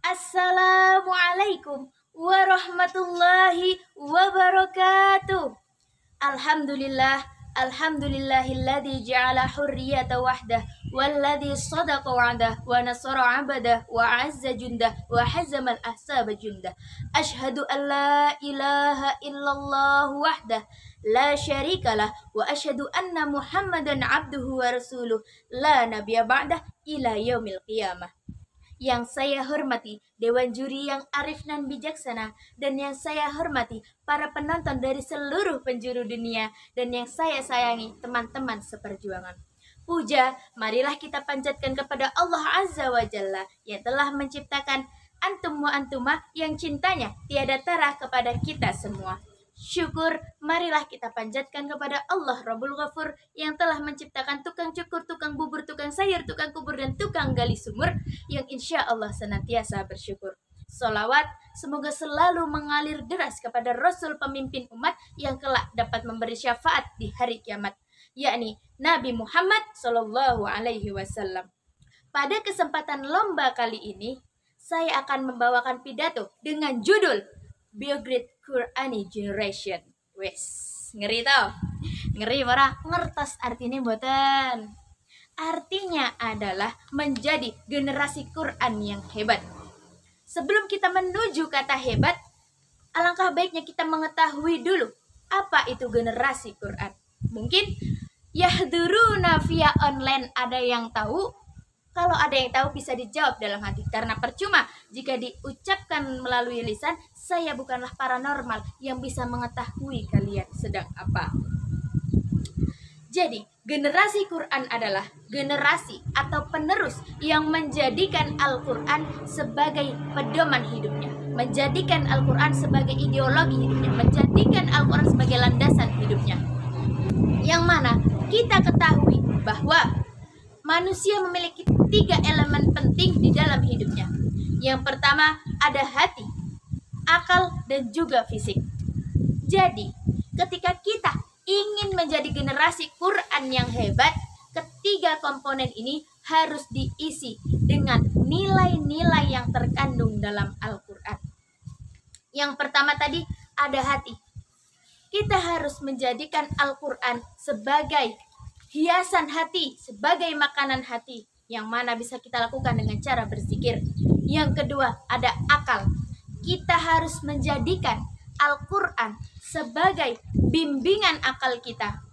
Assalamualaikum warahmatullahi wabarakatuh. Alhamdulillah, alhamdulillahilladzi ja'ala hurriyata wahdah walladzi sadaqa wa'dah wa nasara 'abdah wa 'azza jundah wa hazama al-ahsaba jundah. Asyhadu an la ilaha illallah wahdah la syarikalah wa asyhadu anna Muhammadan 'abduhu wa rasuluh la nabiyya ba'dah ila yaumil qiyamah. Yang saya hormati Dewan Juri yang arif dan bijaksana, dan yang saya hormati para penonton dari seluruh penjuru dunia, dan yang saya sayangi teman-teman seperjuangan. Puja, marilah kita panjatkan kepada Allah Azza wa Jalla yang telah menciptakan antum wa antuma yang cintanya tiada tara kepada kita semua. Syukur, marilah kita panjatkan kepada Allah Rabbul Ghafur yang telah menciptakan tukang cukur, tukang bubur, tukang sayur, tukang kubur, dan tukang gali sumur yang insya Allah senantiasa bersyukur. Salawat semoga selalu mengalir deras kepada Rasul pemimpin umat yang kelak dapat memberi syafaat di hari kiamat, yakni Nabi Muhammad Sallallahu Alaihi Wasallam. Pada kesempatan lomba kali ini, saya akan membawakan pidato dengan judul Biogrid Qur'ani Generation. Wes, ngeri tau? Ngeri marah, ngertos artinya boten. Artinya adalah menjadi generasi Quran yang hebat. Sebelum kita menuju kata hebat, alangkah baiknya kita mengetahui dulu apa itu generasi Quran. Mungkin yahduruna via online ada yang tahu. Kalau ada yang tahu bisa dijawab dalam hati, karena percuma jika diucapkan melalui lisan. Saya bukanlah paranormal yang bisa mengetahui kalian sedang apa. Jadi, generasi Quran adalah generasi atau penerus yang menjadikan Al-Quran sebagai pedoman hidupnya, menjadikan Al-Quran sebagai ideologi hidupnya, menjadikan Al-Quran sebagai landasan hidupnya. Yang mana kita ketahui bahwa manusia memiliki 3 elemen penting di dalam hidupnya. Yang pertama ada hati, akal, dan juga fisik. Jadi, ketika kita ingin menjadi generasi Quran yang hebat, ketiga komponen ini harus diisi dengan nilai-nilai yang terkandung dalam Al-Quran. Yang pertama tadi ada hati. Kita harus menjadikan Al-Quran sebagai hiasan hati, sebagai makanan hati, yang mana bisa kita lakukan dengan cara berzikir. Yang kedua ada akal. Kita harus menjadikan Al-Quran sebagai bimbingan akal kita.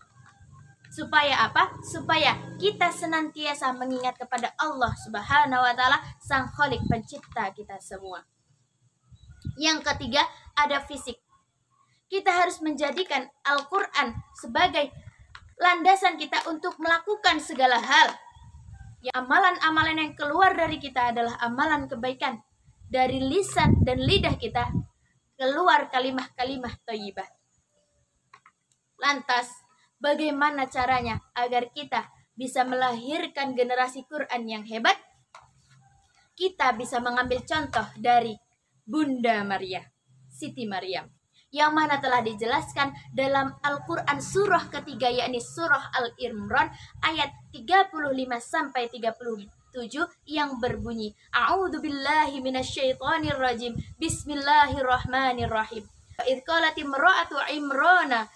Supaya apa? Supaya kita senantiasa mengingat kepada Allah Subhanahu wa Ta'ala, Sang Khalik pencipta kita semua. Yang ketiga ada fisik. Kita harus menjadikan Al-Quran sebagai landasan kita untuk melakukan segala hal. Amalan-amalan yang keluar dari kita adalah amalan kebaikan. Dari lisan dan lidah kita keluar kalimah-kalimah thayyibah. Lantas, bagaimana caranya agar kita bisa melahirkan generasi Quran yang hebat? Kita bisa mengambil contoh dari Bunda Maria, Siti Maryam, yang mana telah dijelaskan dalam Al-Quran surah ketiga, yakni surah Al-Imran ayat 35 sampai 37 yang berbunyi, A'udzubillahi minasyaitonir rajim, Bismillahirrahmanirrahim. Idz qalat imra'atu Imrana,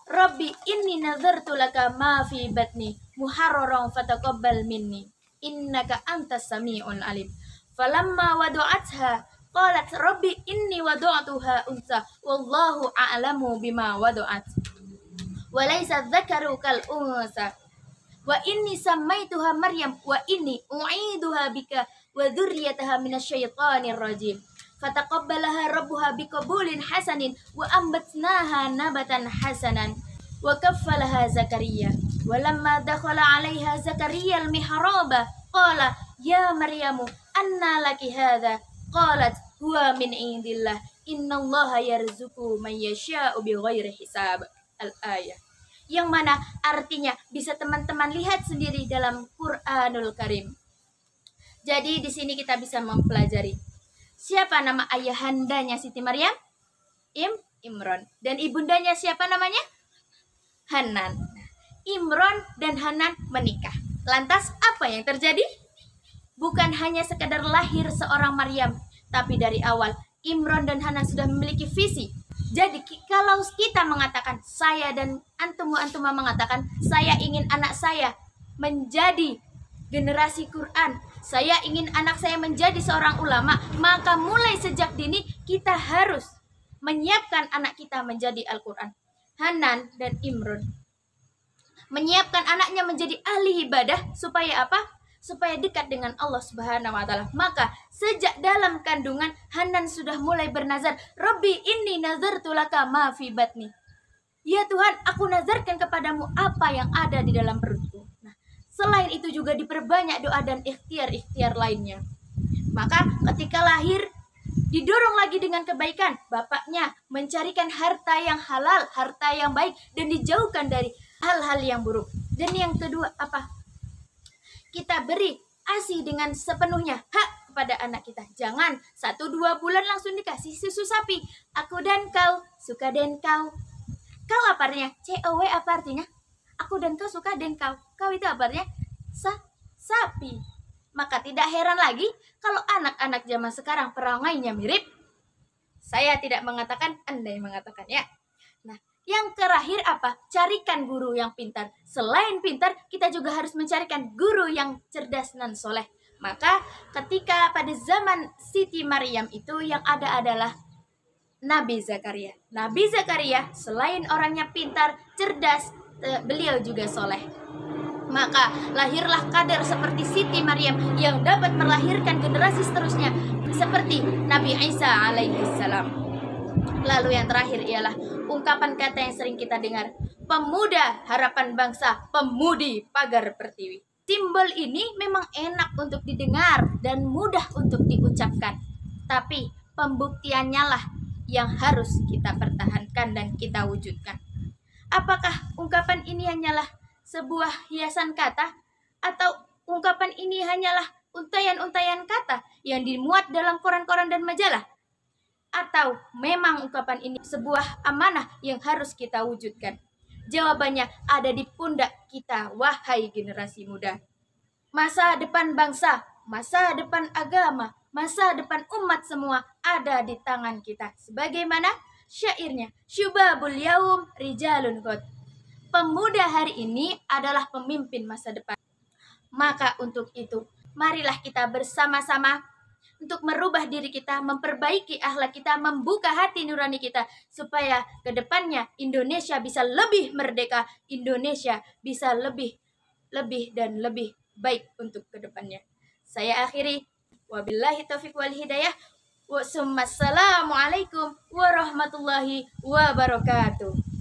Rabbi inni nazartu laka ma fi batni muharraran fataqabbal minni innaka antas samiul alim. Falamma wadu'atha qalat Rabbi inni wadu'tuha unsa wallahu a'lamu bima wadu'at wa laysa dzakaru kal unsa wa inni sammaituha Maryam wa inni u'iduha bika wa dzurriyyataha minasyaitonir rajim. Fataqabbalaha rabbuha biqabulin hasanin wa ambatnaha nabatan hasanan wa kaffalaha Zakaria. Walamma dakhala 'alaiha Zakaria al-mihraba qala ya Maryamu anna laki hadza qalat huwa min indillah innallaha yarzuqu man yasha'u bighairi hisab. Al-ayah. Yang mana artinya bisa teman-teman lihat sendiri dalam Quranul Karim. Jadi di sini kita bisa mempelajari siapa nama ayahandanya Siti Maryam? Imron. Dan ibundanya siapa namanya? Hanan. Imron dan Hanan menikah. Lantas apa yang terjadi? bukan hanya sekadar lahir seorang Maryam, tapi dari awal Imron dan Hanan sudah memiliki visi. Jadi kalau kita mengatakan, saya dan antum mengatakan, saya ingin anak saya menjadi generasi Quran, saya ingin anak saya menjadi seorang ulama, maka mulai sejak dini kita harus menyiapkan anak kita menjadi Al-Quran. Hanan dan Imron menyiapkan anaknya menjadi ahli ibadah supaya apa? Supaya dekat dengan Allah Subhanahu wa taala. Maka sejak dalam kandungan Hanan sudah mulai bernazar, Rabbi inni nazartu laka ma fi batni. Ya Tuhan, aku nazarkan kepadamu apa yang ada di dalam perutku. Nah, selain itu juga diperbanyak doa dan ikhtiar-ikhtiar lainnya. Maka ketika lahir didorong lagi dengan kebaikan, bapaknya mencarikan harta yang halal, harta yang baik, dan dijauhkan dari hal-hal yang buruk. Dan yang kedua apa? Kita beri ASI dengan sepenuhnya hak kepada anak kita. Jangan 1-2 bulan langsung dikasih susu sapi. Aku dan kau, suka dan kau. Kau apa artinya? COW apa artinya? Aku dan kau, suka dan kau. Kau itu apa artinya? Sapi. Maka tidak heran lagi kalau anak-anak zaman sekarang perangainya mirip. Saya tidak mengatakan, Anda yang mengatakan ya. Nah, yang terakhir apa? Carikan guru yang pintar. Selain pintar, kita juga harus mencarikan guru yang cerdas dan soleh. Maka ketika pada zaman Siti Maryam itu yang ada adalah Nabi Zakaria. Nabi Zakaria selain orangnya pintar, cerdas, beliau juga soleh. Maka lahirlah kader seperti Siti Maryam yang dapat melahirkan generasi seterusnya seperti Nabi Isa alaihi salam. Lalu yang terakhir ialah ungkapan kata yang sering kita dengar, pemuda harapan bangsa, pemudi pagar pertiwi. Simbol ini memang enak untuk didengar dan mudah untuk diucapkan, tapi pembuktiannya lah yang harus kita pertahankan dan kita wujudkan. Apakah ungkapan ini hanyalah sebuah hiasan kata, atau ungkapan ini hanyalah untayan-untayan kata yang dimuat dalam koran-koran dan majalah? Atau memang ungkapan ini sebuah amanah yang harus kita wujudkan? Jawabannya ada di pundak kita, wahai generasi muda. Masa depan bangsa, masa depan agama, masa depan umat semua ada di tangan kita. Sebagaimana syairnya, syubabul yaum rijalun ghad. Pemuda hari ini adalah pemimpin masa depan. Maka untuk itu, marilah kita bersama-sama untuk merubah diri kita, memperbaiki akhlak kita, membuka hati nurani kita, supaya ke depannya Indonesia bisa lebih merdeka, Indonesia bisa lebih dan lebih baik untuk ke depannya. Saya akhiri, wabillahi taufiq wal hidayah, wassalamualaikum warahmatullahi wabarakatuh.